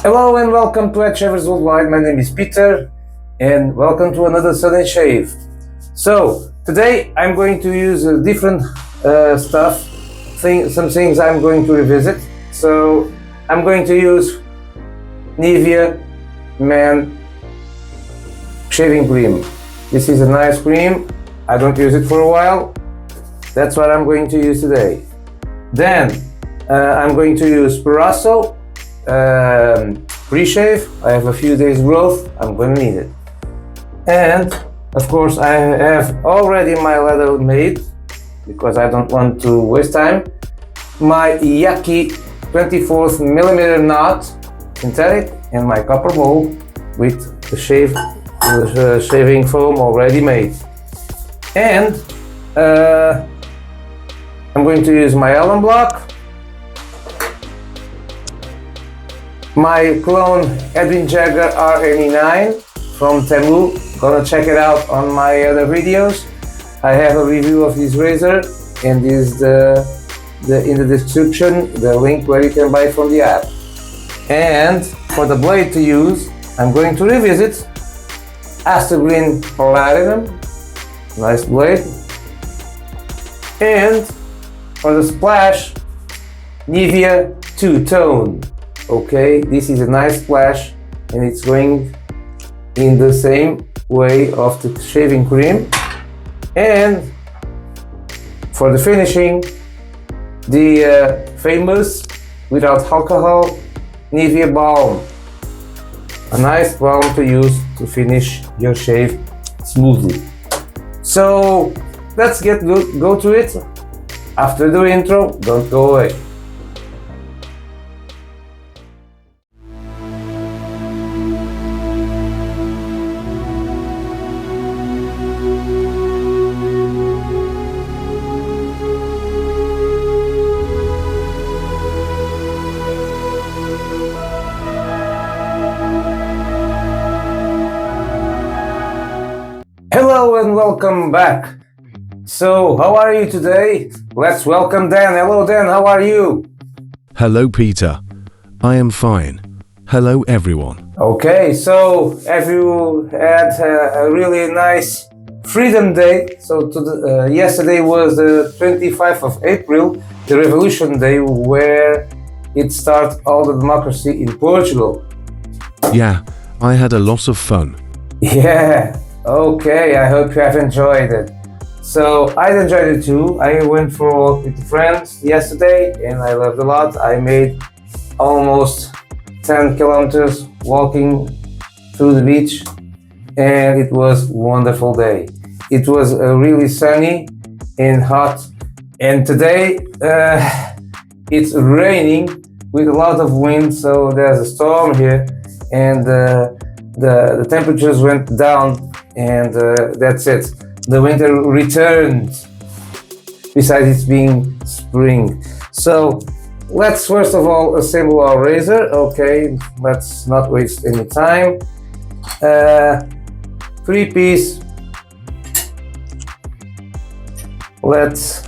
Hello and welcome to Shavers Worldwide. My name is Peter and welcome to another Sunday Shave. So today I'm going to use different stuff, some things I'm going to revisit. So I'm going to use Nivea Man Shaving Cream. This is a nice cream. I don't use it for a while. That's what I'm going to use today. Then I'm going to use Parasso pre-shave. I have a few days growth. I'm going to need it. And of course I have already my leather made because I don't want to waste time. My Yaki 24th millimeter knot synthetic and my copper bowl with the shaving foam already made. And I'm going to use my alum block, my clone Edwin Jagger R89 from Temu. Gonna check it out on my other videos. I have a review of this razor and is in the description the link where you can buy from the app. And for the blade to use, I'm going to revisit Astor Green Platinum, nice blade. And for the splash, Nivea two-tone. Okay, this is a nice splash and it's going in the same way of the shaving cream. And for the finishing, the famous without alcohol Nivea balm, a nice balm to use to finish your shave smoothly. So let's go to it. After the intro, don't go away. Hello and welcome back. So, how are you today? Let's welcome Dan. Hello Dan, how are you? Hello Peter, I am fine. Hello everyone. Okay, so have you had a really nice Freedom Day? So yesterday was the 25th of April, the Revolution Day, where it started all the democracy in Portugal. Yeah, I had a lot of fun. Yeah. Okay, I hope you have enjoyed it. So I enjoyed it too. I went for a walk with friends yesterday and I loved a lot. I made almost 10 kilometers walking through the beach and it was a wonderful day. It was really sunny and hot, and today it's raining with a lot of wind, so there's a storm here and the temperatures went down. And that's it. The winter returned, besides it being spring. So let's first of all assemble our razor. Okay, let's not waste any time. 3-piece. Let's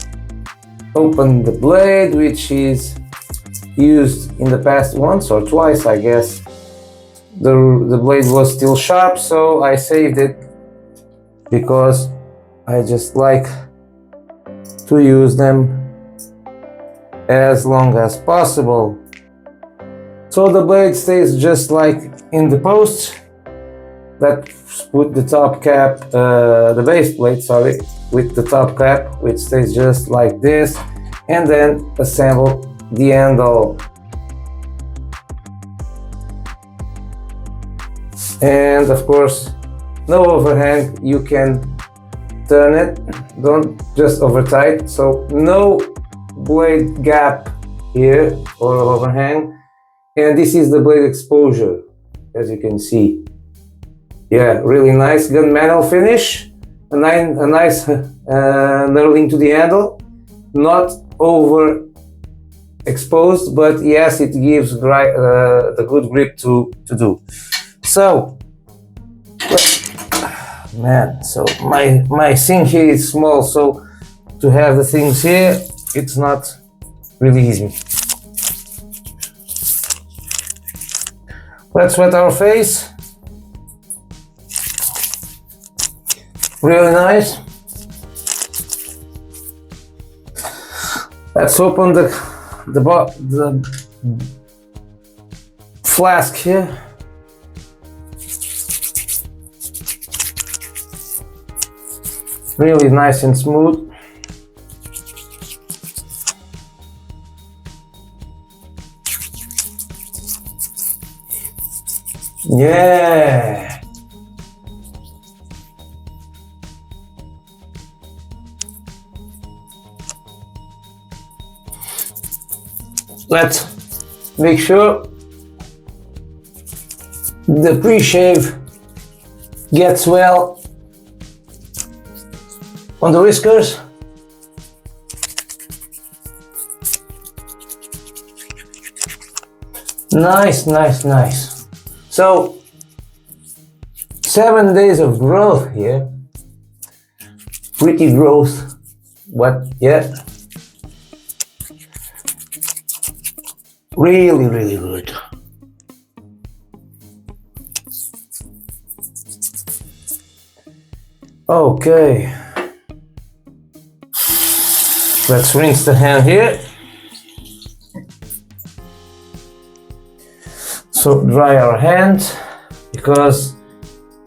open the blade, which is used in the past once or twice, I guess. The blade was still sharp, so I saved it, because I just like to use them as long as possible. So the blade stays just like in the post. Let's put the top cap, the base plate, sorry, with the top cap, which stays just like this, and then assemble the handle. And of course, no overhang, you can turn it, don't just over tight, so no blade gap here or overhang. And this is the blade exposure, as you can see. Yeah, really nice gunmetal finish, a nice knurling to the handle, not over exposed, but yes, it gives the good grip to do. So man, so my thing here is small, so to have the things here, it's not really easy. Let's wet our face. Really nice. Let's open the flask here. Really nice and smooth. Yeah. Let's make sure the pre-shave gets well on the whiskers. Nice, nice, nice. So 7 days of growth here. Pretty growth, but yeah. Really, really good. Okay. Let's rinse the hand here. So dry our hand, because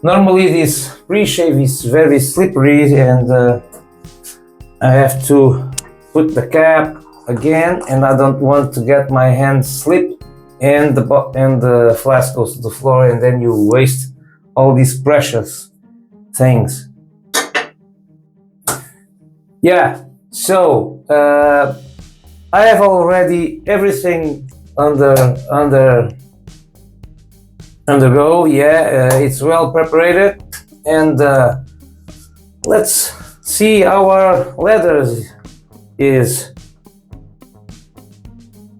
normally this pre-shave is very slippery and I have to put the cap again, and I don't want to get my hand slip and the flask goes to the floor, and then you waste all these precious things. Yeah, so I have already everything under go. Yeah, it's well prepared, and let's see how our leather is.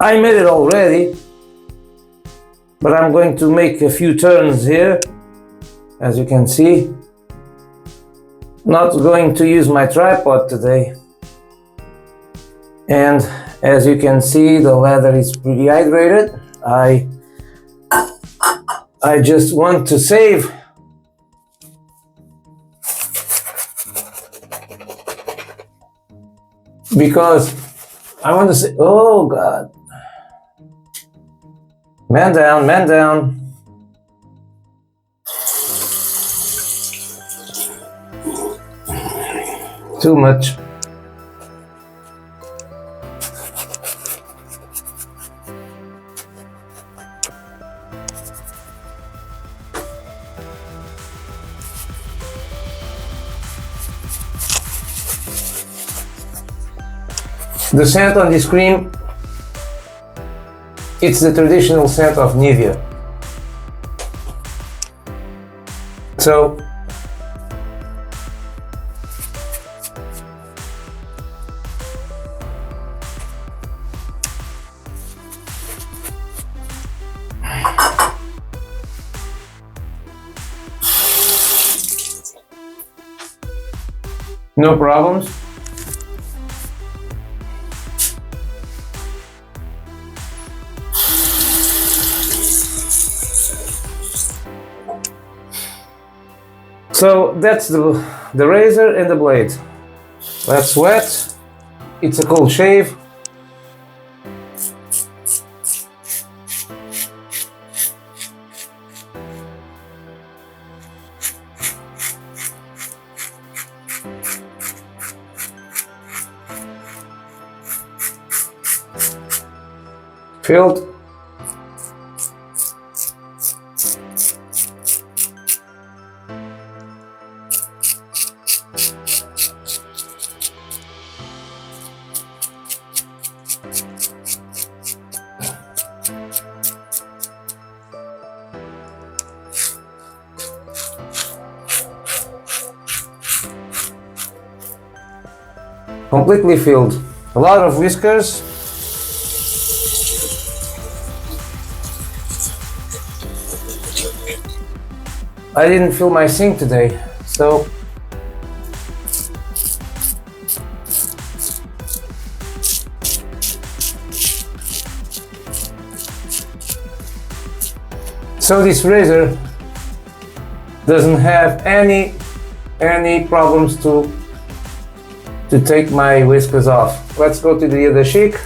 I made it already, but I'm going to make a few turns here, as you can see. Not going to use my tripod today. And as you can see, the leather is pretty hydrated. I just want to save because I want to say, oh God. Man down, man down. Too much. The scent on this cream, it's the traditional scent of Nivea. So no problems. So that's the razor and the blade. Let's wet. It's a cold shave. Filled. Completely filled. A lot of whiskers. I didn't fill my sink today, so So this razor doesn't have any problems to take my whiskers off. Let's go to the other cheek.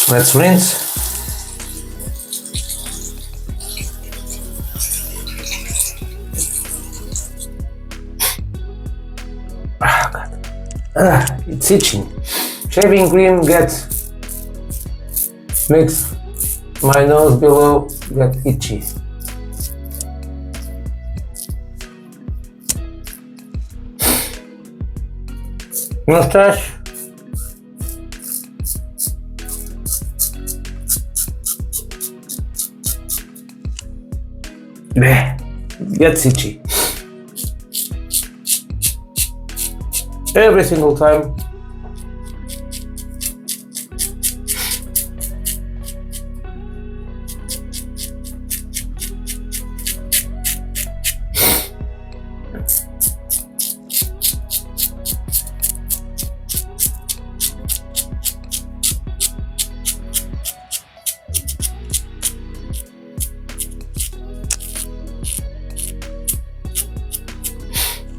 Let's rinse. It's itching. Shaving cream makes my nose below get itchy. Mustache. Gets itchy. Every single time.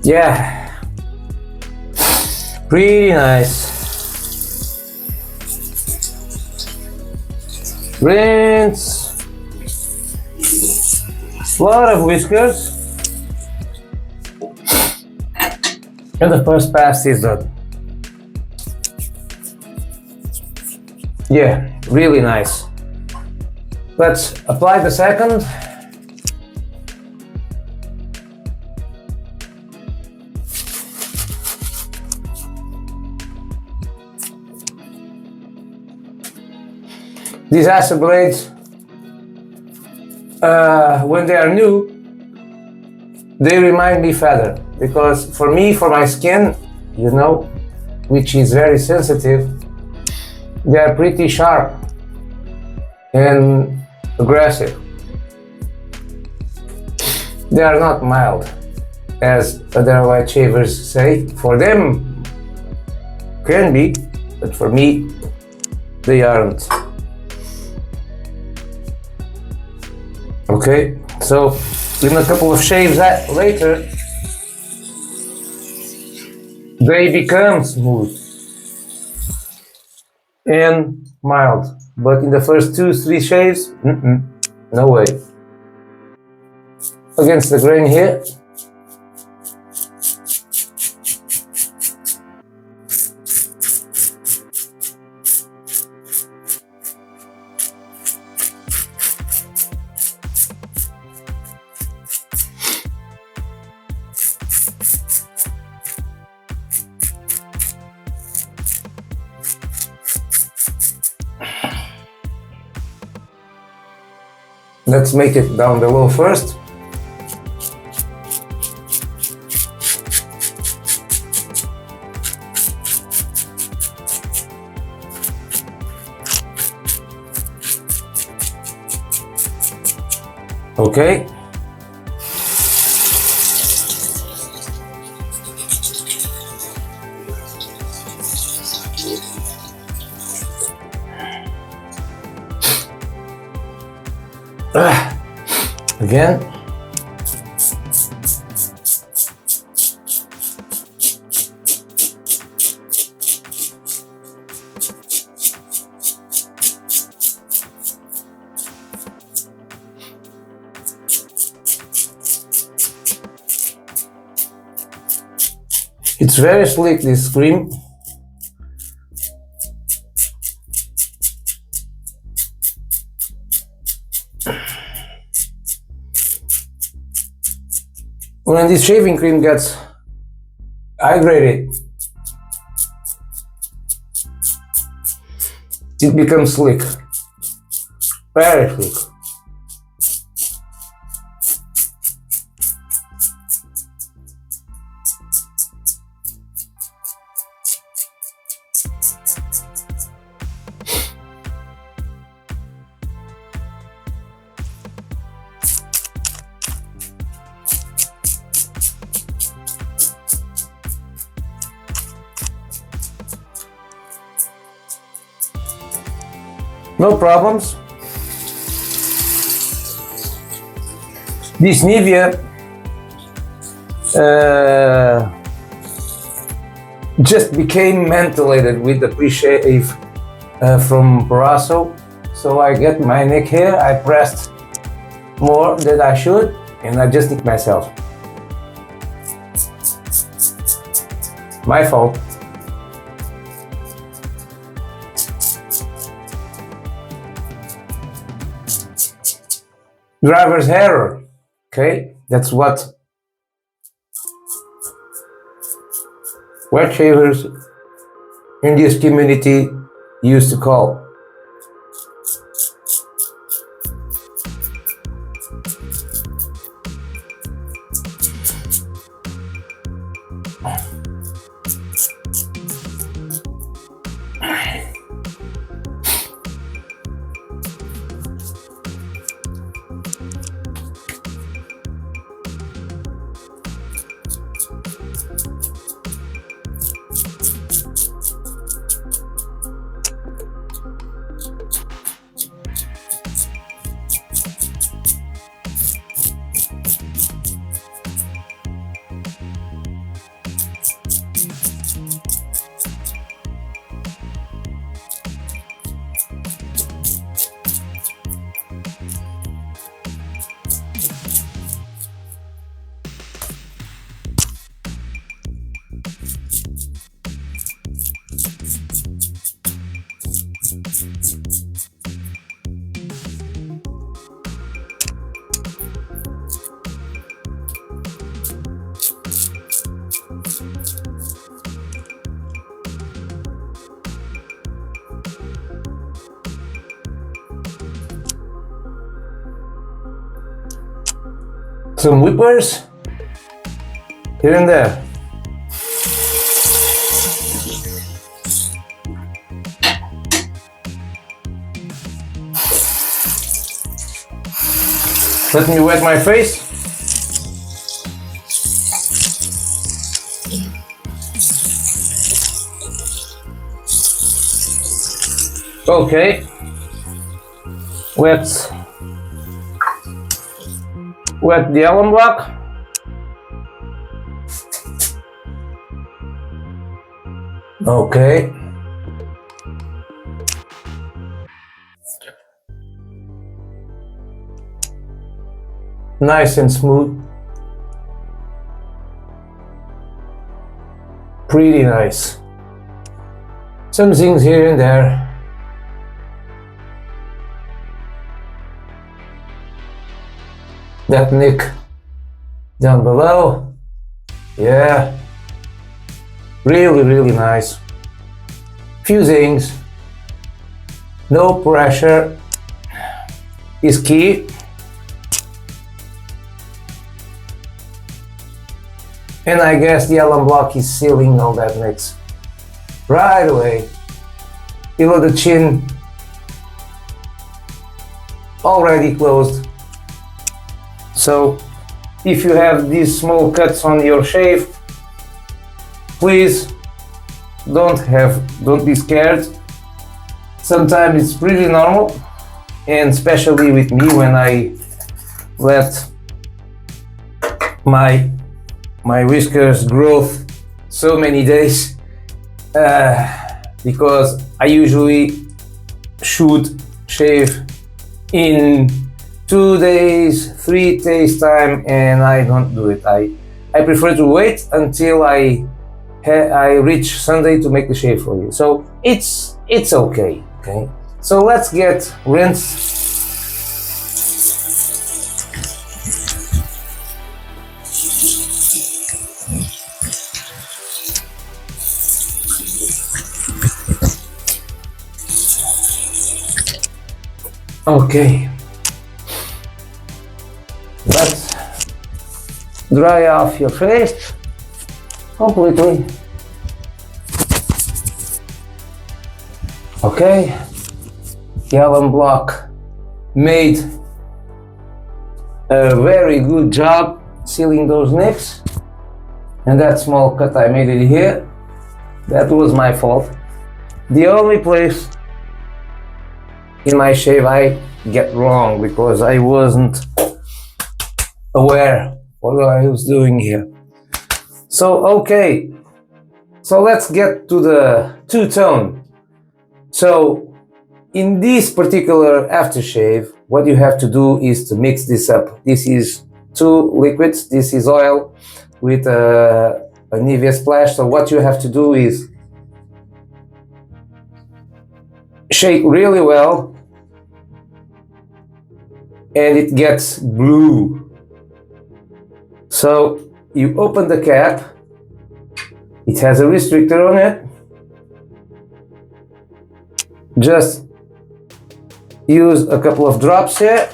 Yeah, pretty nice. Rinse. A lot of whiskers. And the first pass is done. Yeah, really nice. Let's apply the second. These acid blades, when they are new, they remind me feather, because for me, for my skin, you know, which is very sensitive, they are pretty sharp and aggressive. They are not mild, as other white shavers say. For them, can be, but for me, they aren't. Okay, so in a couple of shaves later, they become smooth and mild. But in the first 2-3 shaves, no way. Against the grain here. Let's make it down below first. Okay. Again. It's very slick, this cream. When this shaving cream gets hydrated, it becomes slick, very slick. No problems. This Nivea just became mentholated with the pre-shave from Barrasso. So I get my neck hair, I pressed more than I should, and I just nicked myself. My fault. Driver's error. Okay, that's what wet shavers in this community used to call. Some whippers here and there. Let me wet my face. Okay. Wet the alum block. Okay. Nice and smooth. Pretty nice. Some things here and there. That nick down below, yeah, really nice. Few things, no pressure is key. And I guess the alum block is sealing all that mix right away. Below the chin, already closed. So if you have these small cuts on your shave, please don't be scared. Sometimes it's pretty normal, and especially with me when I let my whiskers growth so many days, because I usually should shave in 2 days, 3 days time, and I don't do it. I prefer to wait until I reach Sunday to make the shave for you. So it's okay. Okay. So let's get rinsed. Okay. Let's dry off your face completely. Okay, the alum block made a very good job sealing those nicks, and that small cut I made it here, that was my fault. The only place in my shave I get wrong because I wasn't aware what I was doing here. So okay, so let's get to the two-tone. So in this particular aftershave, what you have to do is to mix this up. This is two liquids. This is oil with a Nivea splash. So what you have to do is shake really well and it gets blue. So you open the cap, it has a restrictor on it. Just use a couple of drops here.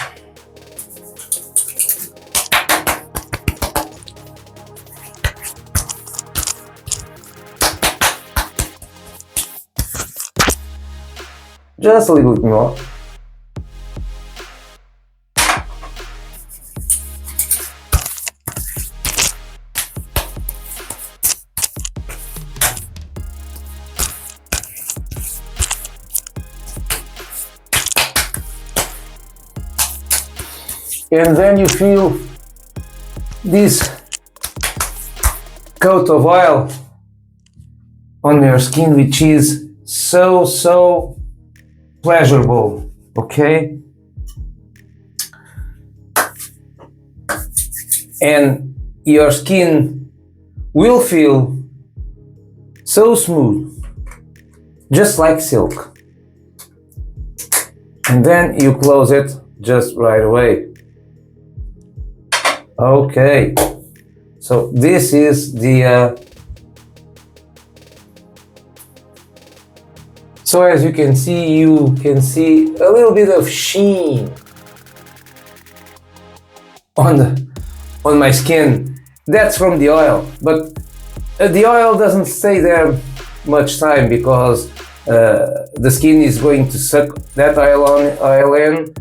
Just a little bit more. And then you feel this coat of oil on your skin, which is so pleasurable, okay? And your skin will feel so smooth, just like silk. And then you close it just right away. Okay, so this is the so as you can see a little bit of sheen on my skin. That's from the oil, but the oil doesn't stay there much time because the skin is going to suck that oil in,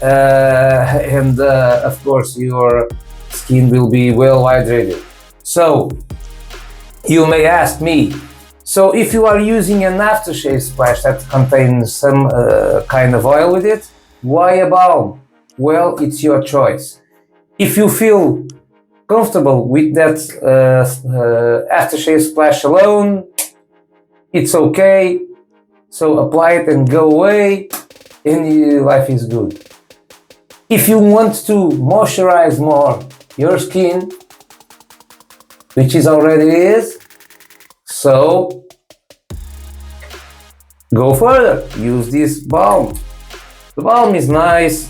and of course your skin will be well hydrated. So you may ask me, so if you are using an aftershave splash that contains some kind of oil with it, why a balm? Well, it's your choice. If you feel comfortable with that aftershave splash alone, it's okay. So apply it and go away, and your life is good. If you want to moisturize more your skin, which is already is, so go further, use this balm. The balm is nice.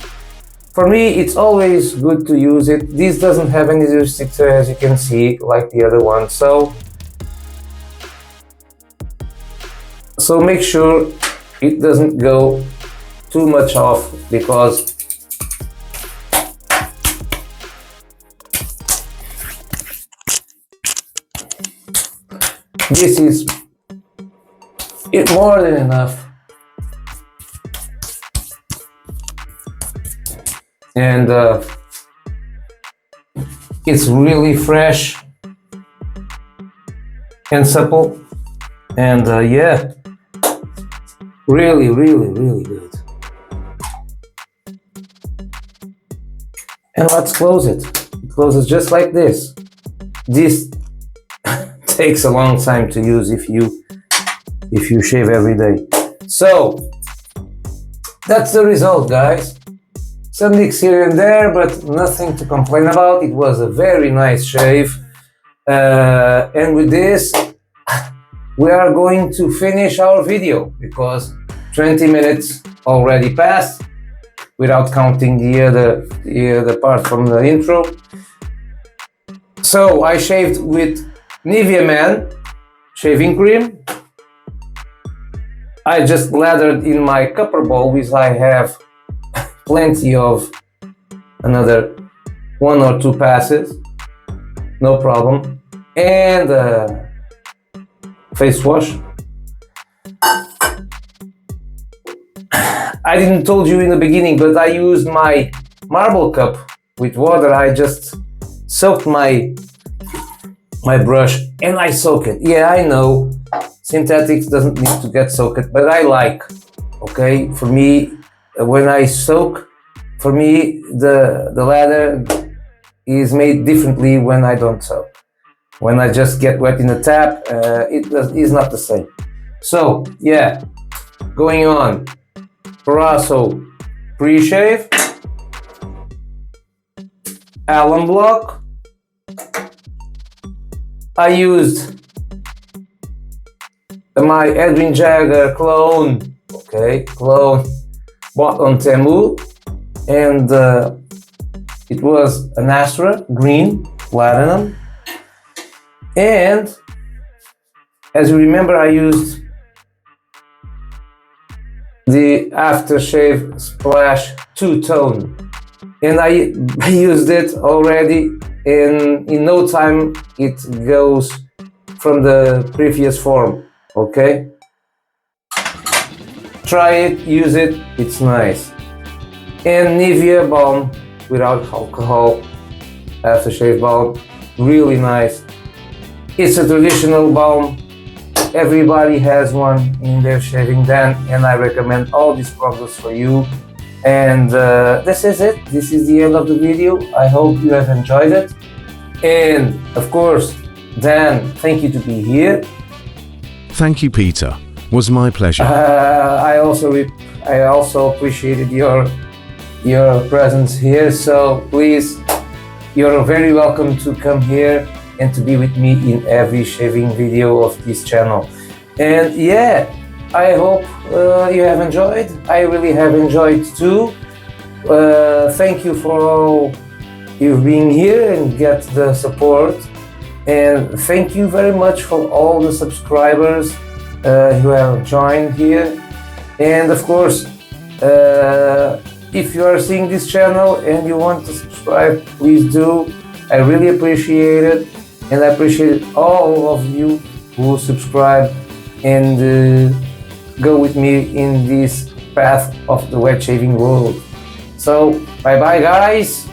For me, it's always good to use it. This doesn't have any restrictor, as you can see, like the other one. So make sure it doesn't go too much off, because this is more than enough. And it's really fresh and supple, and yeah, really good. And let's close it. It closes just like this. This takes a long time to use if you shave every day. So that's the result, guys. Some nicks here and there, but nothing to complain about. It was a very nice shave. And with this, we are going to finish our video because 20 minutes already passed without counting the other part from the intro. So I shaved with Nivea Man shaving cream. I just lathered in my copper bowl, which I have plenty of, another 1 or 2 passes, no problem. And face wash. I didn't told you in the beginning, but I used my marble cup with water. I just soaked my brush and I soak it. Yeah, I know synthetics doesn't need to get soaked, but I like, okay, for me when I soak, for me, the lather is made differently when I don't soak. When I just get wet in the tap, is not the same. So yeah, going on. Paraso pre-shave, alum block. I used my Edwin Jagger clone, bought on Temu, and it was an Astra green platinum. And as you remember, I used the aftershave splash two-tone, and I used it already. In no time it goes from the previous form. Okay, try it, use it, it's nice. And Nivea balm without alcohol, aftershave balm, really nice. It's a traditional balm. Everybody has one in their shaving den, and I recommend all these products for you. And this is it. This is the end of the video. I hope you have enjoyed it. And of course, Dan, thank you to be here. Thank you, Peter. Was my pleasure. I also appreciated your presence here. So please, you're very welcome to come here and to be with me in every shaving video of this channel. And yeah, I hope you have enjoyed. I really have enjoyed too. Thank you for all you being here and get the support. And thank you very much for all the subscribers who have joined here. And of course, if you are seeing this channel and you want to subscribe, please do. I really appreciate it. And I appreciate all of you who subscribe and go with me in this path of the wet shaving world. So bye bye guys.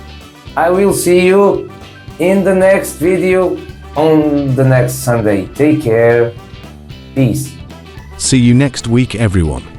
I will see you in the next video on the next Sunday. Take care. Peace. See you next week, everyone.